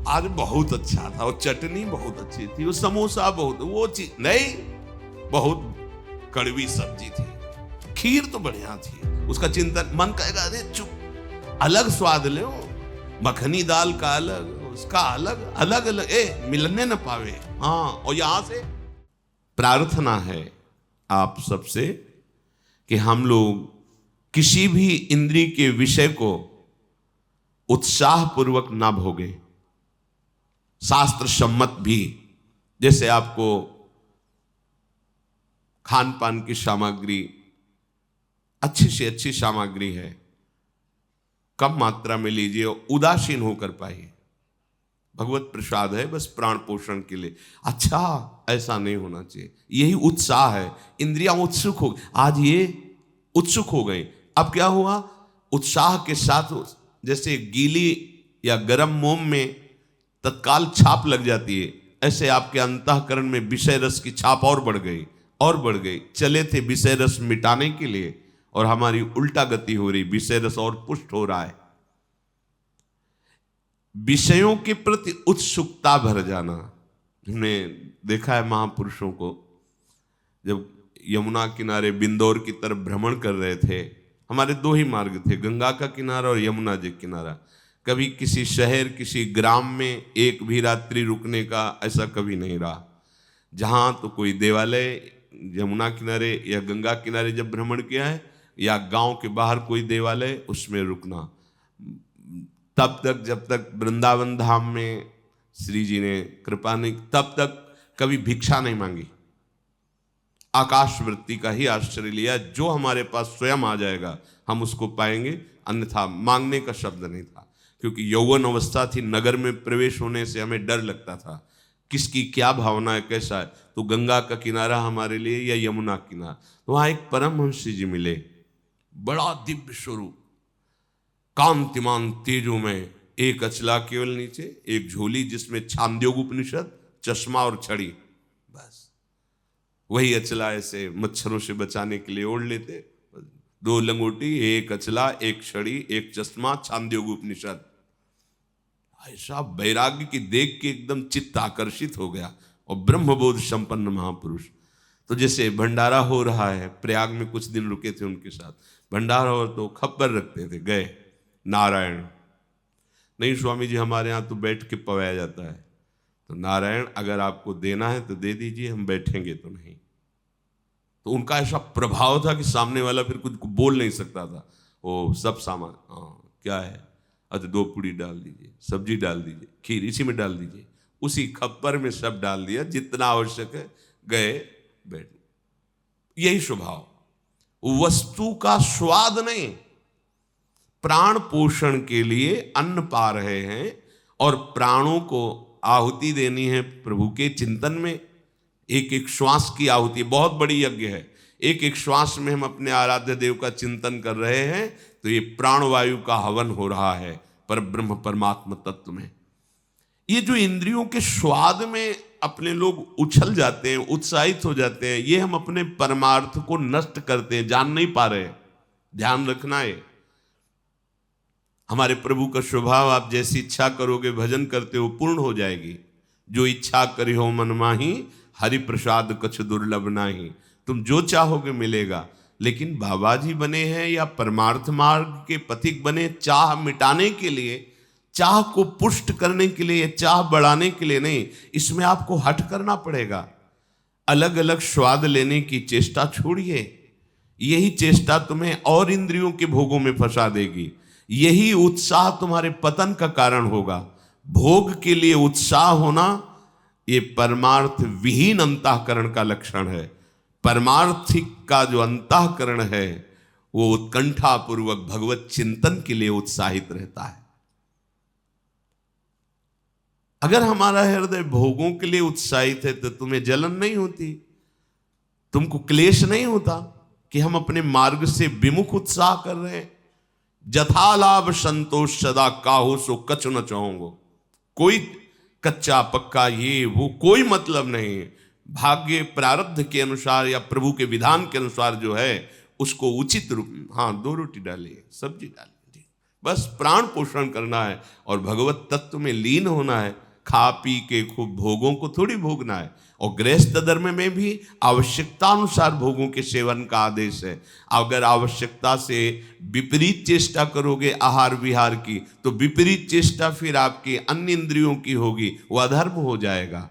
आज बहुत अच्छा था, वो चटनी बहुत अच्छी थी, वो समोसा बहुत, वो चीज नहीं, बहुत कड़वी सब्जी थी, खीर तो बढ़िया थी। उसका चिंतन, मन कहेगा अरे चुप, अलग स्वाद ले, मखनी दाल का अलग, उसका अलग, अलग अलग, मिलने न पावे। हाँ, और यहां से प्रार्थना है आप सबसे कि हम लोग किसी भी इंद्रिय के विषय को उत्साह पूर्वक ना भोगे, शास्त्र सम्मत भी। जैसे आपको खान पान की सामग्री, अच्छी से अच्छी सामग्री है, कम मात्रा में लीजिए, उदासीन होकर पाइए, भगवत प्रसाद है बस प्राण पोषण के लिए, अच्छा, ऐसा नहीं होना चाहिए। यही उत्साह है, इंद्रियां उत्सुक हो, आज ये उत्सुक हो गई, अब क्या हुआ, उत्साह के साथ जैसे गीली या गर्म मोम में तत्काल छाप लग जाती है, ऐसे आपके अंतःकरण में विषय रस की छाप और बढ़ गई, और बढ़ गई। चले थे विषय रस मिटाने के लिए, और हमारी उल्टा गति हो रही, विषय रस और पुष्ट हो रहा है। विषयों के प्रति उत्सुकता भर जाना। हमने देखा है महापुरुषों को, जब यमुना किनारे बिंदौर की तरफ भ्रमण कर रहे थे, हमारे दो ही मार्ग थे, गंगा का किनारा और यमुना जी किनारा। कभी किसी शहर, किसी ग्राम में एक भी रात्रि रुकने का ऐसा कभी नहीं रहा। जहां तो कोई देवालय, यमुना किनारे या गंगा किनारे जब भ्रमण किया है, या गांव के बाहर कोई देवालय, उसमें रुकना। तब तक जब तक वृंदावन धाम में श्री जी ने कृपा नहीं, तब तक कभी भिक्षा नहीं मांगी, आकाश वृत्ति का ही आश्रय लिया। जो हमारे पास स्वयं आ जाएगा हम उसको पाएंगे, अन्यथा मांगने का शब्द नहीं था। क्योंकि यौवन अवस्था थी, नगर में प्रवेश होने से हमें डर लगता था, किसकी क्या भावना है, कैसा है। तो गंगा का किनारा हमारे लिए, या यमुना किनारा, तो वहां एक परमहंस जी मिले, बड़ा दिव्य स्वरूप, कांतिमान तेजो में, एक अचला केवल नीचे, एक झोली जिसमें छांदोग्य उपनिषद, चश्मा और छड़ी, बस वही अचला ऐसे मच्छरों से बचाने के लिए ओढ़ लेते, दो लंगोटी, एक अचला, एक छड़ी, एक चश्मा, छांदोग्य उपनिषद। ऐसा वैराग्य की देख के एकदम चित्त आकर्षित हो गया, और ब्रह्मबोध संपन्न महापुरुष। तो जैसे भंडारा हो रहा है, प्रयाग में कुछ दिन रुके थे उनके साथ, भंडारा हो तो खप्पर रखते थे, गए नारायण, नहीं स्वामी जी हमारे यहाँ तो बैठ के पवाया जाता है, तो नारायण अगर आपको देना है तो दे दीजिए, हम बैठेंगे तो नहीं। तो उनका ऐसा प्रभाव था कि सामने वाला फिर कुछ बोल नहीं सकता था। वो सब सामान, हाँ क्या है, अच्छा 2 पूड़ी डाल दीजिए, सब्जी डाल दीजिए, खीर इसी में डाल दीजिए, उसी खप्पर में सब डाल दिया जितना आवश्यक है, गए बैठ। यही स्वभाव, वस्तु का स्वाद नहीं, प्राण पोषण के लिए अन्न पा रहे हैं, और प्राणों को आहुति देनी है प्रभु के चिंतन में। एक एक श्वास की आहुति बहुत बड़ी यज्ञ है, एक एक श्वास में हम अपने आराध्य देव का चिंतन कर रहे हैं, तो ये प्राणवायु का हवन हो रहा है पर ब्रह्म परमात्मा तत्व में। ये जो इंद्रियों के स्वाद में अपने लोग उछल जाते हैं, उत्साहित हो जाते हैं, ये हम अपने परमार्थ को नष्ट करते हैं, जान नहीं पा रहे। ध्यान रखना है, हमारे प्रभु का स्वभाव, आप जैसी इच्छा करोगे भजन करते हो पूर्ण हो जाएगी। जो इच्छा करी हो मन माही, हरि प्रसाद कछ दुर्लभ नाही। तुम जो चाहोगे मिलेगा। लेकिन बाबा जी बने हैं या परमार्थ मार्ग के पथिक बने चाह मिटाने के लिए, चाह को पुष्ट करने के लिए, चाह बढ़ाने के लिए नहीं। इसमें आपको हट करना पड़ेगा, अलग अलग स्वाद लेने की चेष्टा छोड़िए। यही चेष्टा तुम्हें और इंद्रियों के भोगों में फंसा देगी, यही उत्साह तुम्हारे पतन का कारण होगा। भोग के लिए उत्साह होना ये परमार्थ विहीन अंतःकरण का लक्षण है। परमार्थिक का जो अंतःकरण है वो उत्कंठा पूर्वक भगवत चिंतन के लिए उत्साहित रहता है। अगर हमारा हृदय भोगों के लिए उत्साहित है तो तुम्हें जलन नहीं होती, तुमको क्लेश नहीं होता कि हम अपने मार्ग से विमुख उत्साह कर रहे हैं। जथा लाभ संतोष सदा काहो सो कछु न चाहूंगो। कोई कच्चा पक्का ये वो कोई मतलब नहीं है। भाग्य प्रारब्ध के अनुसार या प्रभु के विधान के अनुसार जो है उसको उचित रूप, हाँ 2 रोटी डालिए, सब्जी डालिए, बस प्राण पोषण करना है और भगवत तत्व में लीन होना है। खा पी के खूब भोगों को थोड़ी भोगना है। और गृहस्थ धर्म में भी आवश्यकता अनुसार भोगों के सेवन का आदेश है। अगर आवश्यकता से विपरीत चेष्टा करोगे आहार विहार की, तो विपरीत चेष्टा फिर आपकी अन्य इंद्रियों की होगी, वो अधर्म हो जाएगा।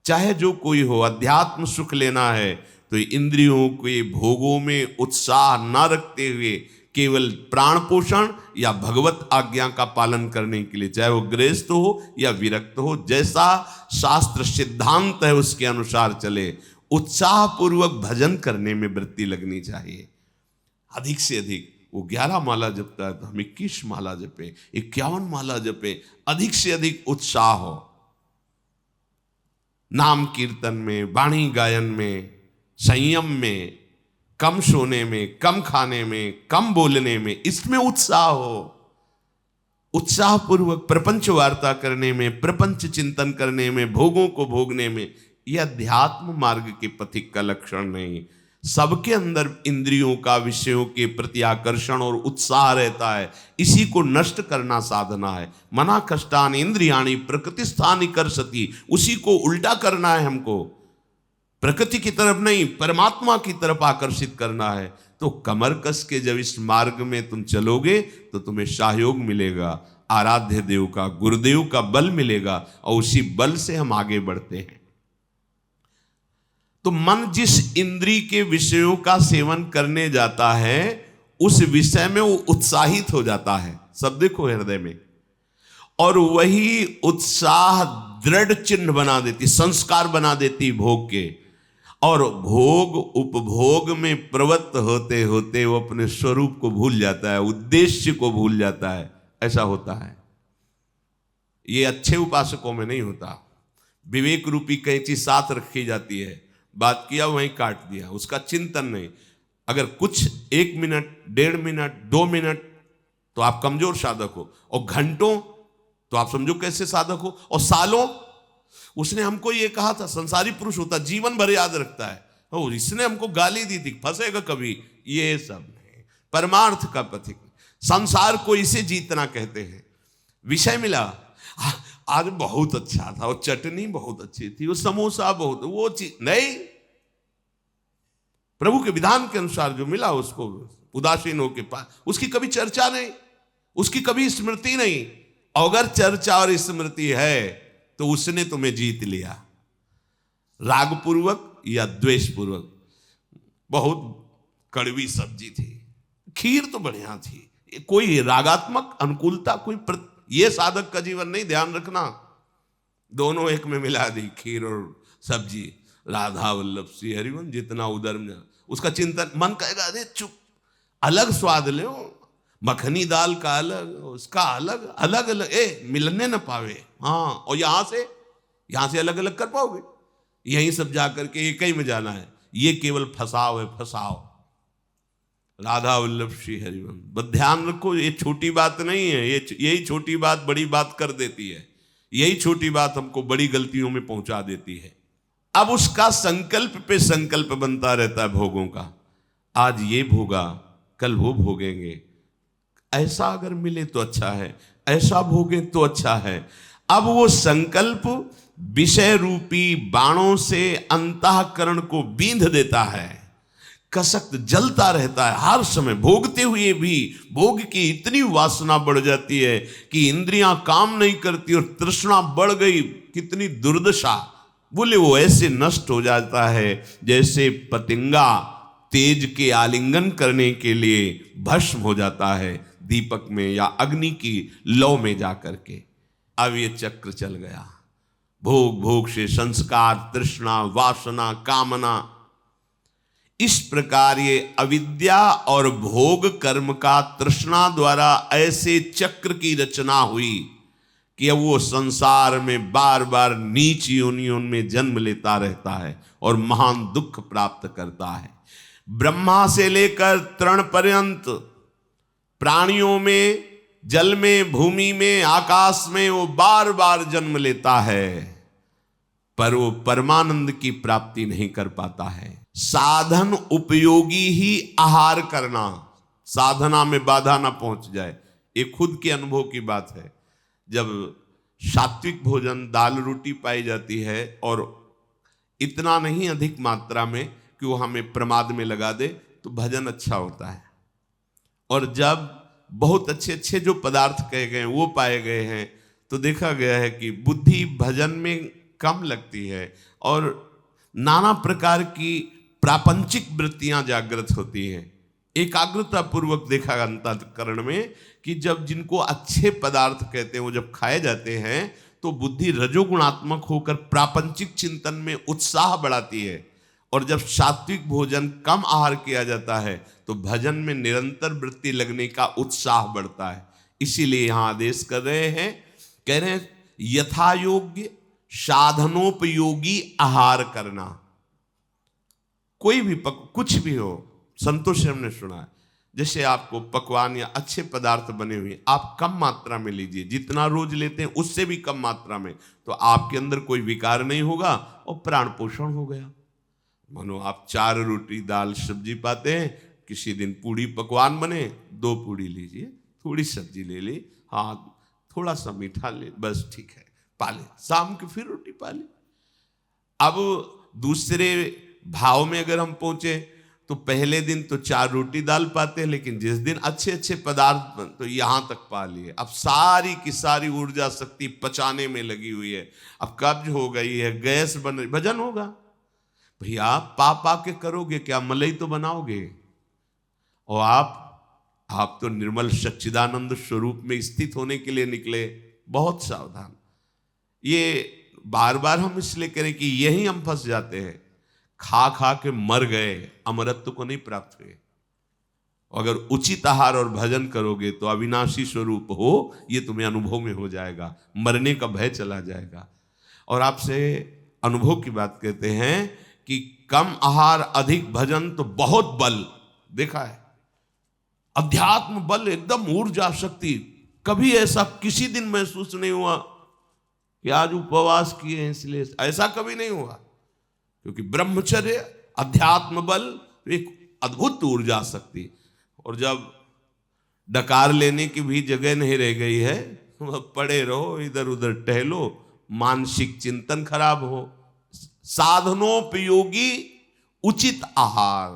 चाहे जो कोई हो, अध्यात्म सुख लेना है तो इंद्रियों के भोगों में उत्साह न रखते हुए केवल प्राण पोषण या भगवत आज्ञा का पालन करने के लिए, चाहे वो गृहस्थ हो या विरक्त हो, जैसा शास्त्र सिद्धांत है उसके अनुसार चले। उत्साह पूर्वक भजन करने में वृत्ति लगनी चाहिए। अधिक से अधिक वो 11 माला जपता है तो हम 21 माला जपे, 51 माला जपे, अधिक से अधिक उत्साह हो। नाम कीर्तन में, वाणी गायन में, संयम में, कम सोने में, कम खाने में, कम बोलने में, इसमें उत्साह हो। उत्साह पूर्वक प्रपंच वार्ता करने में, प्रपंच चिंतन करने में, भोगों को भोगने में, यह अध्यात्म मार्ग के पथिक का लक्षण नहीं। सबके अंदर इंद्रियों का विषयों के प्रति आकर्षण और उत्साह रहता है, इसी को नष्ट करना साधना है। मना कष्टानि इंद्रियाणि प्रकृति स्थानि कर्षति, उसी को उल्टा करना है हमको। प्रकृति की तरफ नहीं, परमात्मा की तरफ आकर्षित करना है। तो कमर कस के जब इस मार्ग में तुम चलोगे तो तुम्हें सहयोग मिलेगा, आराध्य देव का, गुरुदेव का बल मिलेगा, और उसी बल से हम आगे बढ़ते हैं। तो मन जिस इंद्री के विषयों का सेवन करने जाता है उस विषय में वो उत्साहित हो जाता है, सब देखो हृदय में, और वही उत्साह दृढ़ चिन्ह बना देती, संस्कार बना देती भोग के। और भोग उपभोग में प्रवृत्त होते होते वो अपने स्वरूप को भूल जाता है, उद्देश्य को भूल जाता है। ऐसा होता है। ये अच्छे उपासकों में नहीं होता। विवेक रूपी कैंची साथ रखी जाती है, बात किया वहीं काट दिया, उसका चिंतन नहीं। अगर कुछ 1 मिनट, 1.5 मिनट, 2 मिनट तो आप कमजोर साधक हो, और घंटों तो आप समझो कैसे साधक हो, और सालों। उसने हमको ये कहा था, संसारी पुरुष होता जीवन भर याद रखता है, और इसने हमको गाली दी थी, फंसेगा कभी, ये सब नहीं। परमार्थ का पथिक, संसार को इसे जीतना कहते हैं। विषय मिला, आज बहुत अच्छा था, वो चटनी बहुत अच्छी थी, वो समोसा बहुत, वो चीज नहीं, प्रभु के विधान के अनुसार जो मिला उसको उदासीन होके पास, उसकी कभी चर्चा नहीं, उसकी कभी स्मृति नहीं। अगर चर्चा और स्मृति है तो उसने तुम्हें जीत लिया, राग पूर्वक या द्वेष पूर्वक। बहुत कड़वी सब्जी थी, खीर तो बढ़िया थी, कोई रागात्मक अनुकूलता, कोई ये साधक का जीवन नहीं, ध्यान रखना। दोनों एक में मिला दी, खीर और सब्जी। राधा वल्लभ श्री हरिवंश, जितना उदर में उसका चिंतन, मन कहेगा अरे चुप, अलग स्वाद ले, मखनी दाल का अलग, उसका अलग, अलग अलग, मिलने न पावे। हाँ, और यहां से अलग अलग कर पाओगे? यहीं सब जाकर के एक ही में जाना है। ये केवल फसाव है, फसाव। राधा वल्लभ श्री हरिवंश, बस ध्यान रखो, ये छोटी बात नहीं है। यही छोटी बात बड़ी बात कर देती है, यही छोटी बात हमको बड़ी गलतियों में पहुंचा देती है। अब उसका संकल्प पे संकल्प बनता रहता है भोगों का। आज ये भोगा, कल वो भोगेंगे, ऐसा अगर मिले तो अच्छा है, ऐसा भोगे तो अच्छा है। अब वो संकल्प विषय रूपी बाणों से अंतःकरण को बींध देता है, कसक्त जलता रहता है हर समय। भोगते हुए भी भोग की इतनी वासना बढ़ जाती है कि इंद्रियां काम नहीं करती और तृष्णा बढ़ गई, कितनी दुर्दशा। बोले वो ऐसे नष्ट हो जाता है जैसे पतंगा तेज के आलिंगन करने के लिए भस्म हो जाता है दीपक में या अग्नि की लौ में जाकर के। अब ये चक्र चल गया, भोग भोग से संस्कार, तृष्णा, वासना, कामना, इस प्रकार ये अविद्या और भोग कर्म का तृष्णा द्वारा ऐसे चक्र की रचना हुई कि अब वो संसार में बार बार नीच योनियों में जन्म लेता रहता है और महान दुख प्राप्त करता है। ब्रह्मा से लेकर तृण पर्यंत प्राणियों में, जल में, भूमि में, आकाश में वो बार बार जन्म लेता है, पर वो परमानंद की प्राप्ति नहीं कर पाता है। साधन उपयोगी ही आहार करना, साधना में बाधा ना पहुंच जाए, ये खुद के अनुभव की बात है। जब सात्विक भोजन दाल रोटी पाई जाती है और इतना नहीं अधिक मात्रा में कि वो हमें प्रमाद में लगा दे, तो भजन अच्छा होता है। और जब बहुत अच्छे अच्छे जो पदार्थ कहे गए वो पाए गए हैं, तो देखा गया है कि बुद्धि भजन में कम लगती है और नाना प्रकार की प्रापंचिक वृत्तियां जागृत होती हैं। एकाग्रता पूर्वक देखा अंतःकरण में कि जब जिनको अच्छे पदार्थ कहते हैं वो जब खाए जाते हैं तो बुद्धि रजोगुणात्मक होकर प्रापंचिक चिंतन में उत्साह बढ़ाती है। और जब सात्विक भोजन कम आहार किया जाता है तो भजन में निरंतर वृत्ति लगने का उत्साह बढ़ता है। इसीलिए यहां आदेश कर रहे हैं, कह रहे हैं यथा योग्य साधनोपयोगी आहार करना। कोई भी कुछ भी हो, संतोष से हमने सुना है, जैसे आपको पकवान या अच्छे पदार्थ बने हुए आप कम मात्रा में लीजिए, जितना रोज लेते हैं उससे भी कम मात्रा में, तो आपके अंदर कोई विकार नहीं होगा और प्राण पोषण हो गया। मानो आप 4 रोटी दाल सब्जी पाते हैं, किसी दिन पूड़ी पकवान बने, 2 पूड़ी लीजिए, थोड़ी सब्जी ले ली, हाँ थोड़ा सा मीठा ले, बस ठीक है, पाले। शाम की फिर रोटी पाले। अब दूसरे भाव में अगर हम पहुंचे तो पहले दिन तो 4 रोटी दाल पाते हैं, लेकिन जिस दिन अच्छे अच्छे पदार्थ तो यहां तक पा लिए। अब सारी की सारी ऊर्जा शक्ति पचाने में लगी हुई है, अब कब्ज हो गई है, गैस बन रही, भजन होगा। भैया आप पा के करोगे क्या, मलाई तो बनाओगे। और आप तो निर्मल सच्चिदानंद स्वरूप में स्थित होने के लिए निकले, बहुत सावधान। ये बार बार हम इसलिए करें कि यही हम फंस जाते हैं, खा खा के मर गए, अमरत्व को नहीं प्राप्त हुए। अगर उचित आहार और भजन करोगे तो अविनाशी स्वरूप हो, ये तुम्हें अनुभव में हो जाएगा, मरने का भय चला जाएगा। और आपसे अनुभव की बात कहते हैं कि कम आहार अधिक भजन तो बहुत बल देखा है, अध्यात्म बल, एकदम ऊर्जा शक्ति। कभी ऐसा किसी दिन महसूस नहीं हुआ कि आज उपवास किए हैं इसलिए, ऐसा कभी नहीं हुआ। क्योंकि ब्रह्मचर्य, अध्यात्म बल, एक अद्भुत ऊर्जा शक्ति। और जब डकार लेने की भी जगह नहीं रह गई है, पड़े रहो, इधर उधर टहलो, मानसिक चिंतन खराब हो। साधनोपयोगी उचित आहार,